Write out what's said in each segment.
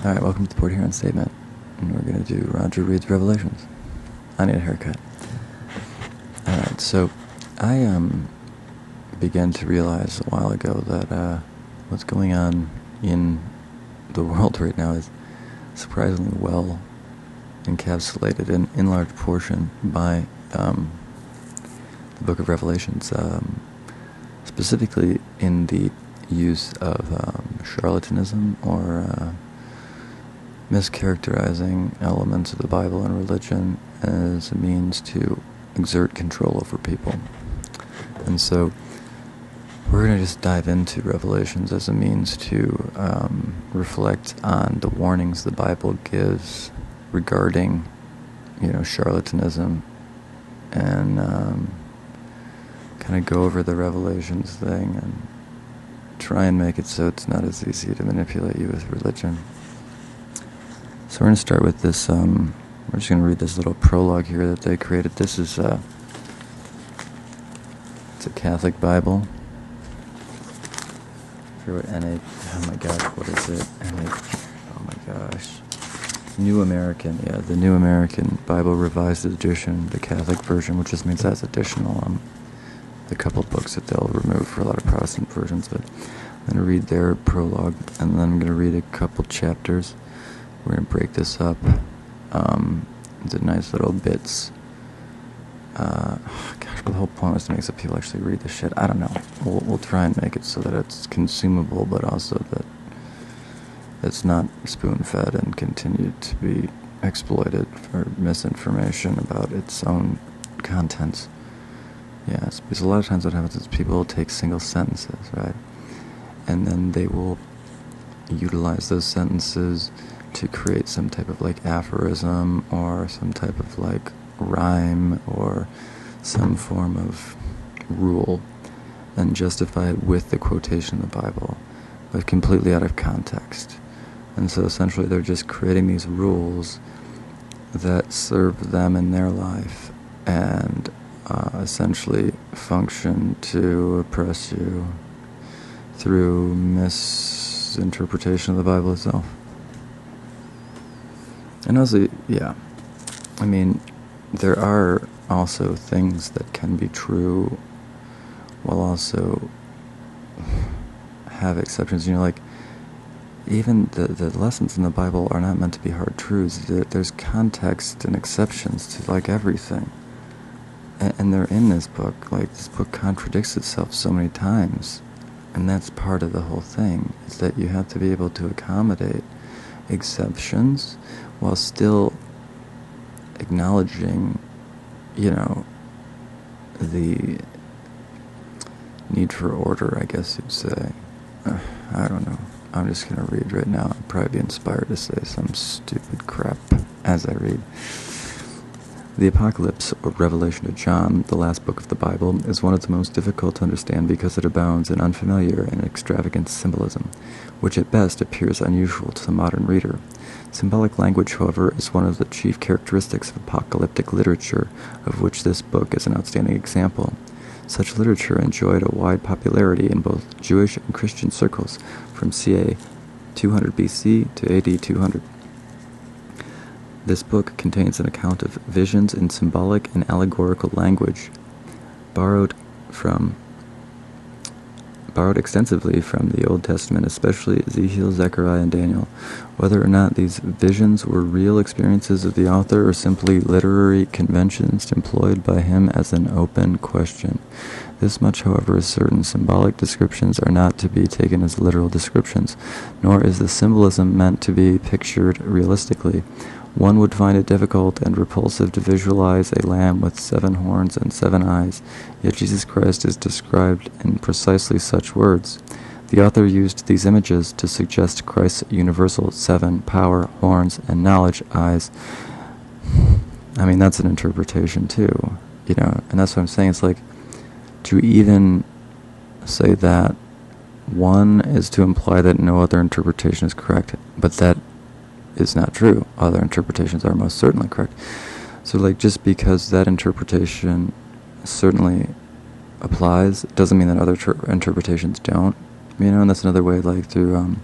Alright, welcome to the Port Huron Statement. And we're going to do Roger Reed's Revelations. I need a haircut. Alright, so I began to realize a while ago that what's going on in the world right now is surprisingly well encapsulated in large portion by the book of Revelations, specifically in the use of charlatanism or mischaracterizing elements of the Bible and religion as a means to exert control over people. And so we're going to just dive into Revelations as a means to reflect on the warnings the Bible gives regarding, charlatanism, and kind of go over the Revelations thing and try and make it so it's not as easy to manipulate you with religion. So we're going to start with this, we're just going to read this little prologue here that they created. This is, it's a Catholic Bible. I forget what oh my gosh, what is it? Oh my gosh. New American, the New American Bible Revised Edition, the Catholic version, which just means that's additional, the couple books that they'll remove for a lot of Protestant versions, but I'm going to read their prologue, and then I'm going to read a couple chapters. We're going to break this up into nice little bits. But the whole point was to make so people actually read the shit. I don't know. We'll try and make it so that it's consumable, but also that it's not spoon-fed and continued to be exploited for misinformation about its own contents. Yes, because a lot of times what happens is people will take single sentences, right? And then they will utilize those sentences to create some type of aphorism or some type of rhyme or some form of rule and justify it with the quotation of the Bible, but completely out of context. And so essentially they're just creating these rules that serve them in their life and essentially function to oppress you through misinterpretation of the Bible itself. And also, there are also things that can be true while also have exceptions. Even the lessons in the Bible are not meant to be hard truths. There's context and exceptions to everything. And they're in this book. This book contradicts itself so many times. And that's part of the whole thing, is that you have to be able to accommodate exceptions while still acknowledging, the need for order, I guess you'd say. I don't know. I'm just going to read right now. I'll probably be inspired to say some stupid crap as I read. The Apocalypse, or Revelation of John, the last book of the Bible, is one of the most difficult to understand because it abounds in unfamiliar and extravagant symbolism, which at best appears unusual to the modern reader. Symbolic language, however, is one of the chief characteristics of apocalyptic literature, of which this book is an outstanding example. Such literature enjoyed a wide popularity in both Jewish and Christian circles from ca. 200 BC to AD 200. This book contains an account of visions in symbolic and allegorical language, borrowed extensively from the Old Testament, especially Ezekiel, Zechariah, and Daniel. Whether or not these visions were real experiences of the author or simply literary conventions employed by him as an open question. This much, however, is certain. Symbolic descriptions are not to be taken as literal descriptions, nor is the symbolism meant to be pictured realistically. One would find it difficult and repulsive to visualize a lamb with 7 horns and 7 eyes, yet Jesus Christ is described in precisely such words. The author used these images to suggest Christ's universal 7 power, horns, and knowledge eyes. That's an interpretation too, and that's what I'm saying. It's to even say that one is to imply that no other interpretation is correct, but that is not true. Other interpretations are most certainly correct. So just because that interpretation certainly applies doesn't mean that other interpretations don't. And that's another way, through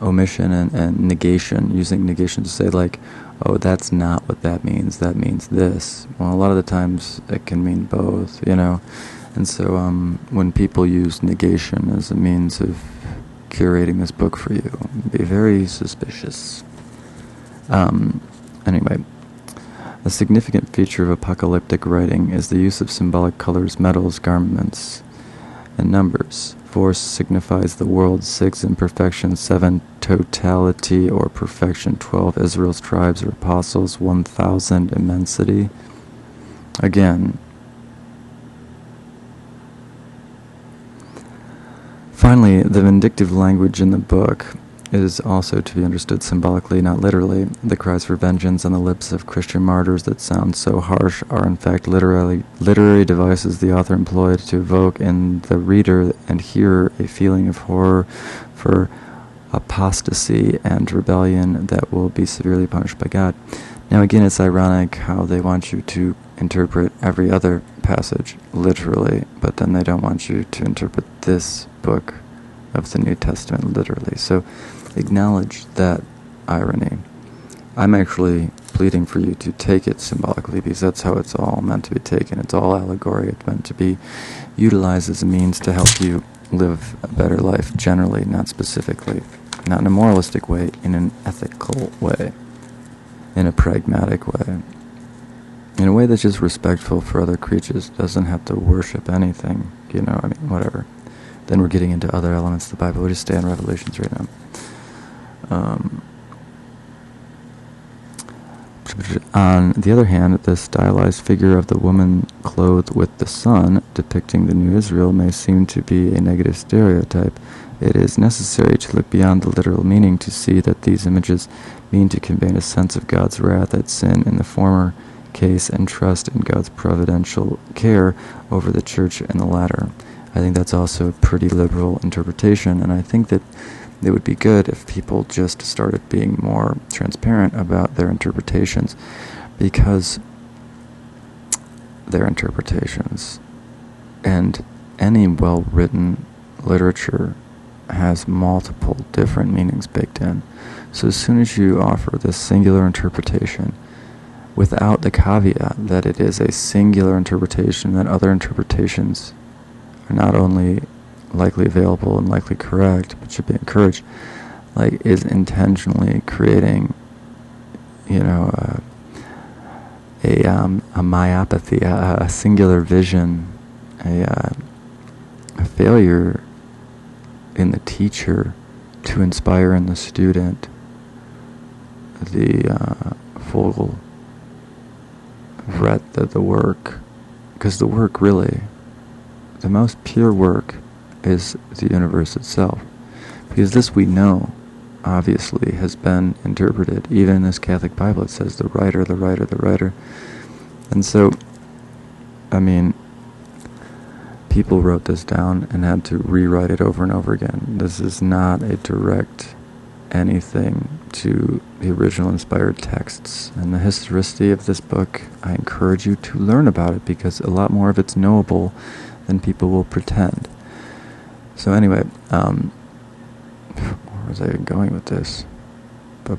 omission and negation, using negation to say like, oh, that's not what that means this. Well, a lot of the times it can mean both, And so when people use negation as a means of curating this book for you, be very suspicious. Anyway, a significant feature of apocalyptic writing is the use of symbolic colors, metals, garments, and numbers. 4 signifies the world, 6 imperfection, 7 totality or perfection, 12 Israel's tribes or apostles, 1,000 immensity. Again, finally, the vindictive language in the book is also to be understood symbolically, not literally. The cries for vengeance on the lips of Christian martyrs that sound so harsh are in fact literary devices the author employed to evoke in the reader and hearer a feeling of horror for apostasy and rebellion that will be severely punished by God. Now again, it's ironic how they want you to interpret every other passage literally, but then they don't want you to interpret this book of the New Testament literally. So acknowledge that irony. I'm actually pleading for you to take it symbolically, because that's how it's all meant to be taken. It's all allegory. It's meant to be utilized as a means to help you live a better life generally, not specifically. Not in a moralistic way, in an ethical way, in a pragmatic way, in a way that's just respectful for other creatures, doesn't have to worship anything, whatever. Then we're getting into other elements of the Bible. We'll just stay on Revelations right now. On the other hand, the stylized figure of the woman clothed with the sun, depicting the New Israel, may seem to be a negative stereotype. It is necessary to look beyond the literal meaning to see that these images mean to convey a sense of God's wrath at sin in the former case and trust in God's providential care over the church in the latter. I think that's also a pretty liberal interpretation, and I think that it would be good if people just started being more transparent about their interpretations, because their interpretations and any well-written literature has multiple different meanings baked in. So as soon as you offer this singular interpretation without the caveat that it is a singular interpretation, that other interpretations are not only likely available and likely correct, but should be encouraged, is intentionally creating, a myopathy, a singular vision, a failure in the teacher to inspire in the student the full breadth of the work. Because the work really, the most pure work, is the universe itself. Because this we know, obviously, has been interpreted. Even in this Catholic Bible, it says the writer, the writer, the writer. And so, people wrote this down and had to rewrite it over and over again. This is not a direct anything to the original inspired texts. And the historicity of this book, I encourage you to learn about it, because a lot more of it's knowable than people will pretend. So anyway, where was I going with this? Oh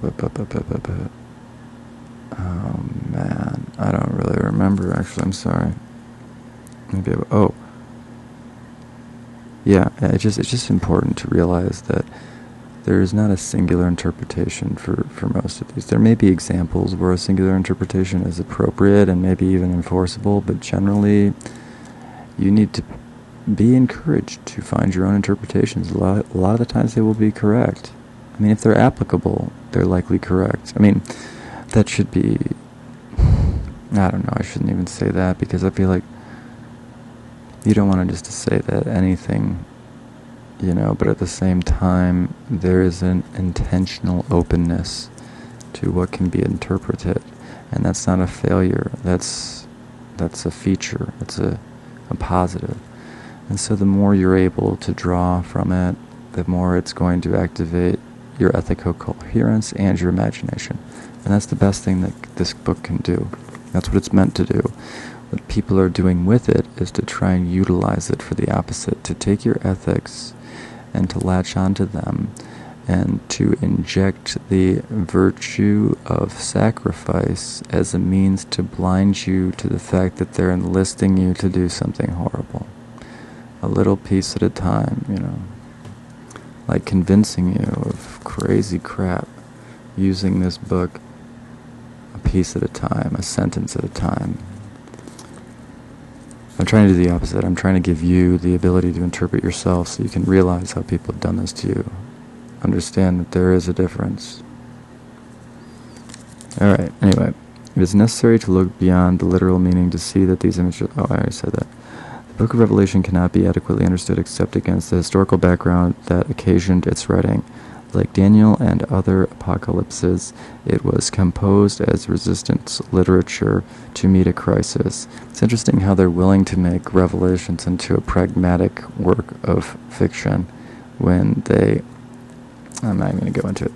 man, I don't really remember, actually. I'm sorry. Maybe it's just important to realize that there is not a singular interpretation for most of these. There may be examples where a singular interpretation is appropriate and maybe even enforceable, but generally you need to be encouraged to find your own interpretations. A lot of the times they will be correct. If they're applicable, they're likely correct. That should be... I don't know, I shouldn't even say that, because I feel like you don't want to just say that anything, but at the same time, there is an intentional openness to what can be interpreted, and that's not a failure. That's a feature. That's a positive. And so the more you're able to draw from it, the more it's going to activate your ethical coherence and your imagination. And that's the best thing that this book can do. That's what it's meant to do. What people are doing with it is to try and utilize it for the opposite, to take your ethics and to latch onto them and to inject the virtue of sacrifice as a means to blind you to the fact that they're enlisting you to do something horrible. A little piece at a time, like convincing you of crazy crap, using this book a piece at a time, a sentence at a time. I'm trying to do the opposite. I'm trying to give you the ability to interpret yourself so you can realize how people have done this to you. Understand that there is a difference. Alright, anyway. It is necessary to look beyond the literal meaning to see that these images... Oh, I already said that. The Book of Revelation cannot be adequately understood except against the historical background that occasioned its writing. Like Daniel and other apocalypses, it was composed as resistance literature to meet a crisis. It's interesting how they're willing to make Revelations into a pragmatic work of fiction when they... I'm not even going to go into it.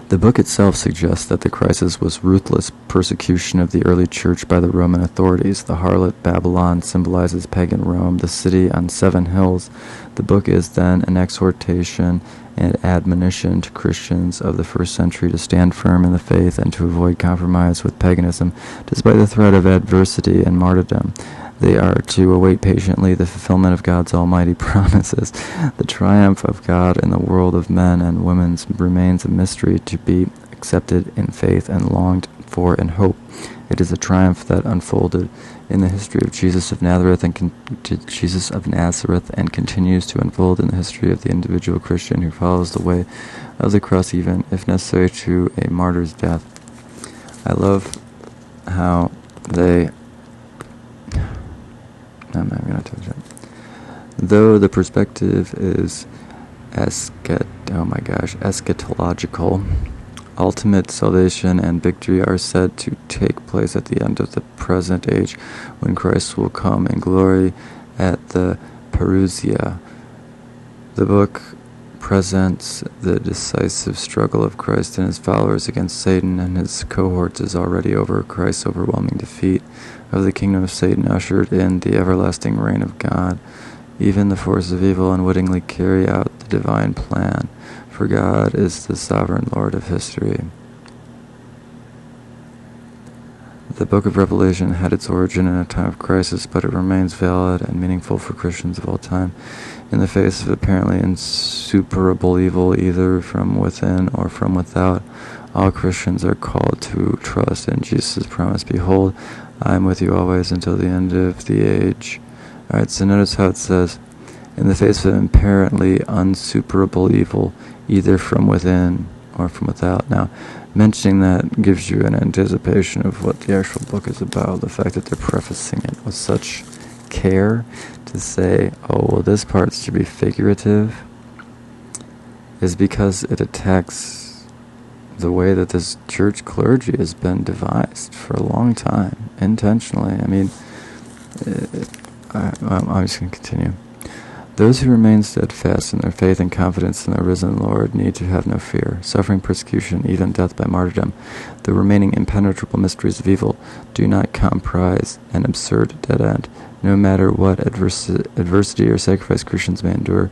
The book itself suggests that the crisis was ruthless persecution of the early church by the Roman authorities. The harlot Babylon symbolizes pagan Rome, the city on 7 hills. The book is then an exhortation and admonition to Christians of the first century to stand firm in the faith and to avoid compromise with paganism, despite the threat of adversity and martyrdom. They are to await patiently the fulfillment of God's almighty promises. The triumph of God in the world of men and women remains a mystery to be accepted in faith and longed for in hope. It is a triumph that unfolded in the history of Jesus of Nazareth and continues to unfold in the history of the individual Christian who follows the way of the cross, even if necessary to a martyr's death. I love how they... I'm not going to touch it. Though the perspective is eschatological, ultimate salvation and victory are said to take place at the end of the present age, when Christ will come in glory at the parousia. The book presents the decisive struggle of Christ and his followers against Satan and his cohorts is already over. Christ's overwhelming defeat of the kingdom of Satan ushered in the everlasting reign of God. Even the forces of evil unwittingly carry out the divine plan, for God is the sovereign Lord of history. The Book of Revelation had its origin in a time of crisis, but it remains valid and meaningful for Christians of all time. In the face of apparently insuperable evil, either from within or from without, all Christians are called to trust in Jesus' promise. Behold, I am with you always until the end of the age. Alright, so notice how it says, in the face of apparently unsuperable evil, either from within or from without. Now, mentioning that gives you an anticipation of what the actual book is about. The fact that they're prefacing it with such care to say, oh, well, this part should be figurative, is because it attacks the way that this church clergy has been devised for a long time, intentionally. I mean, I'm just going to continue. Those who remain steadfast in their faith and confidence in their risen Lord need to have no fear. Suffering persecution, even death by martyrdom, the remaining impenetrable mysteries of evil, do not comprise an absurd dead end. No matter what adversity or sacrifice Christians may endure,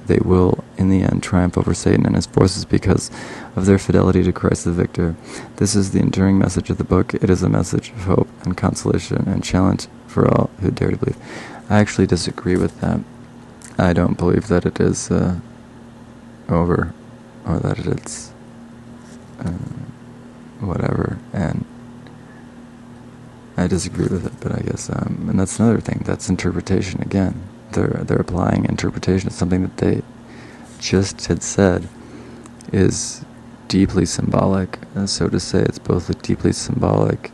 they will, in the end, triumph over Satan and his forces because of their fidelity to Christ the victor. This is the enduring message of the book. It is a message of hope and consolation and challenge for all who dare to believe. I actually disagree with that. I don't believe that it is over, or that it's whatever, and I disagree with it, but I guess, and that's another thing, that's interpretation again. They're applying interpretation to something that they just had said is deeply symbolic, and so to say it's both deeply symbolic,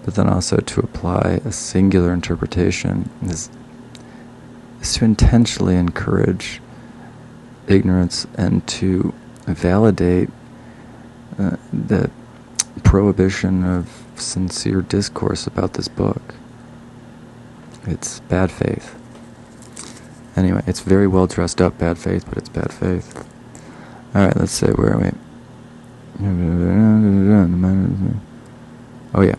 but then also to apply a singular interpretation is to intentionally encourage ignorance and to validate the prohibition of sincere discourse about this book. It's bad faith. Anyway, it's very well dressed up bad faith, but it's bad faith. Alright, let's say, where are we? Oh yeah.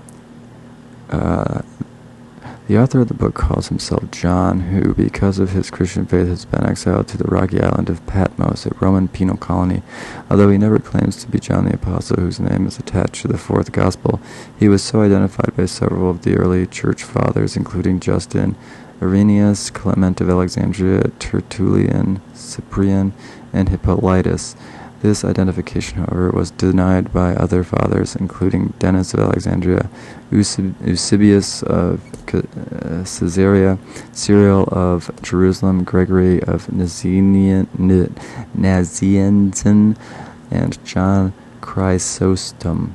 The The author of the book calls himself John, who, because of his Christian faith, has been exiled to the rocky island of Patmos, a Roman penal colony. Although he never claims to be John the Apostle, whose name is attached to the fourth Gospel, he was so identified by several of the early church fathers, including Justin, Irenaeus, Clement of Alexandria, Tertullian, Cyprian, and Hippolytus. This identification, however, was denied by other fathers, including Denis of Alexandria, Eusebius of Caesarea, Cyril of Jerusalem, Gregory of Nazianzen, and John Chrysostom.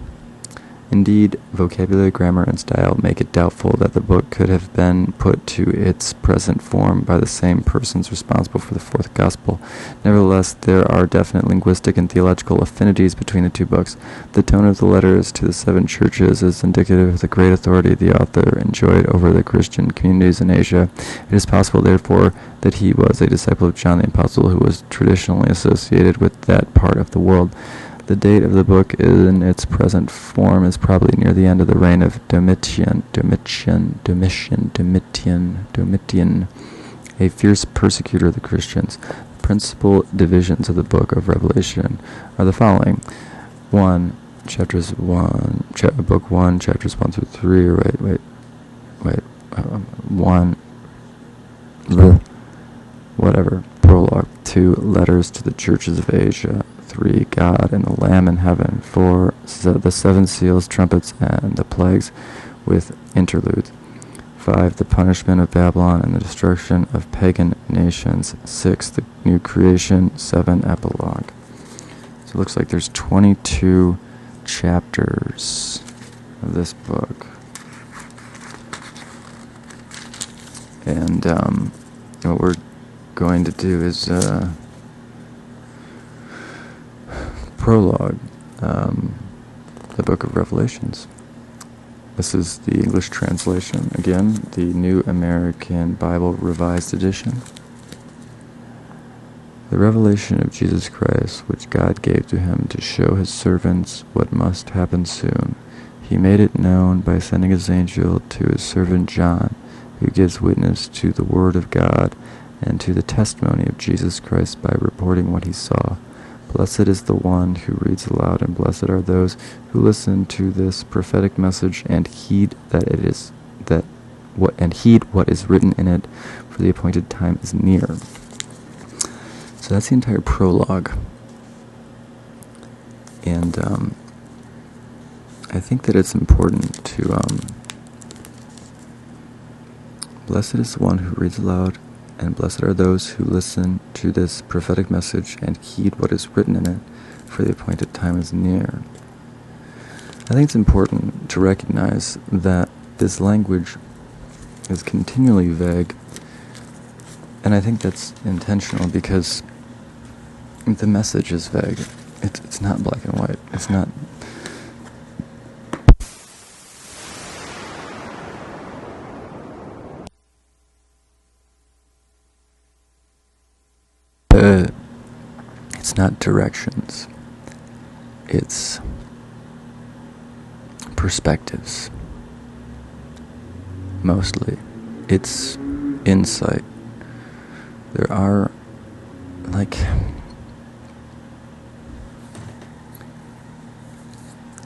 Indeed, vocabulary, grammar, and style make it doubtful that the book could have been put to its present form by the same persons responsible for the fourth Gospel. Nevertheless, there are definite linguistic and theological affinities between the two books. The tone of the letters to the 7 churches is indicative of the great authority the author enjoyed over the Christian communities in Asia. It is possible, therefore, that he was a disciple of John the Apostle, who was traditionally associated with that part of the world. The date of the book in its present form is probably near the end of the reign of Domitian, a fierce persecutor of the Christians. The principal divisions of the book of Revelation are the following. Book 1, chapters 1 through 3, prologue. 2, letters to the churches of Asia. 3, God and the Lamb in heaven. 4, the 7 seals, trumpets, and the plagues with interludes. 5, the punishment of Babylon and the destruction of pagan nations. 6, the new creation. 7, epilogue. So it looks like there's 22 chapters of this book. And what we're going to do is prologue, the book of Revelations. This is the English translation. Again, the New American Bible Revised Edition. The revelation of Jesus Christ, which God gave to him to show his servants what must happen soon. He made it known by sending his angel to his servant John, who gives witness to the word of God and to the testimony of Jesus Christ by reporting what he saw. Blessed is the one who reads aloud, and blessed are those who listen to this prophetic message and heed what is written in it, for the appointed time is near. So that's the entire prologue. And I think that it's important to blessed is the one who reads aloud, and blessed are those who listen to this prophetic message and heed what is written in it, for the appointed time is near. I think it's important to recognize that this language is continually vague, and I think that's intentional because the message is vague. It's not black and white. It's not... It's not directions. It's perspectives. Mostly. It's insight. There are,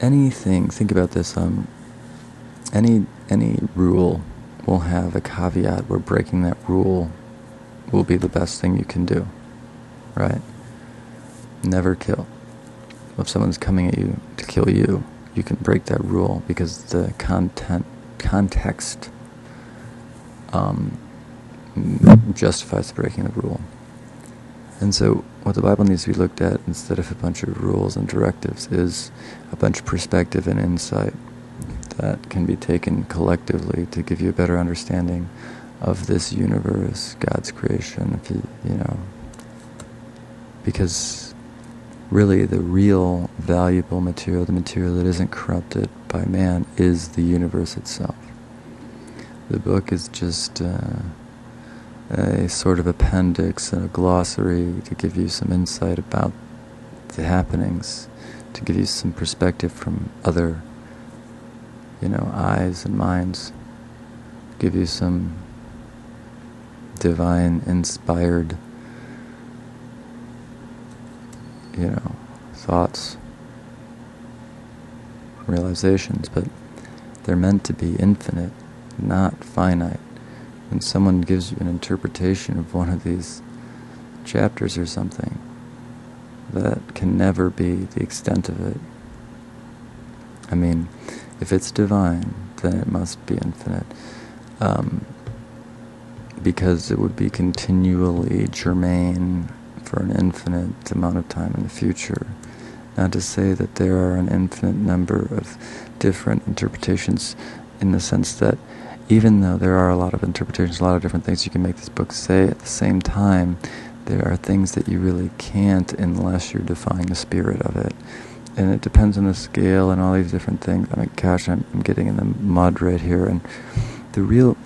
anything, think about this, any rule will have a caveat where breaking that rule will be the best thing you can do, right? Never kill. If someone's coming at you to kill you, you can break that rule because the context justifies breaking the rule. And so what the Bible needs to be looked at, instead of a bunch of rules and directives, is a bunch of perspective and insight that can be taken collectively to give you a better understanding of this universe, God's creation, because really the real valuable material, the material that isn't corrupted by man, is the universe itself. The book is just a sort of appendix and a glossary to give you some insight about the happenings, to give you some perspective from other, eyes and minds, give you some divine inspired, thoughts, realizations, but they're meant to be infinite, not finite. When someone gives you an interpretation of one of these chapters or something, that can never be the extent of it. I mean, if it's divine, then it must be infinite. Because it would be continually germane for an infinite amount of time in the future. Not to say that there are an infinite number of different interpretations, in the sense that even though there are a lot of interpretations, a lot of different things you can make this book say, at the same time, there are things that you really can't unless you're defining the spirit of it. And it depends on the scale and all these different things. I mean, gosh, I'm getting in the mud right here. And the real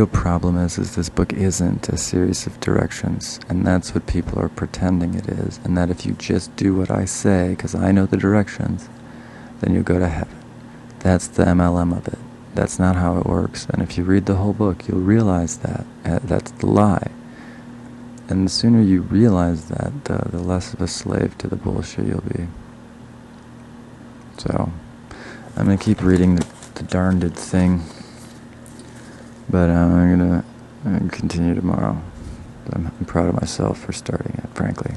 problem is this book isn't a series of directions, and that's what people are pretending it is. And that if you just do what I say, because I know the directions, then you go to heaven. That's the MLM of it. That's not how it works. And if you read the whole book, you'll realize that. That's the lie. And the sooner you realize that, the less of a slave to the bullshit you'll be. So, I'm going to keep reading the darned thing. But I'm going to continue tomorrow. I'm proud of myself for starting it, frankly.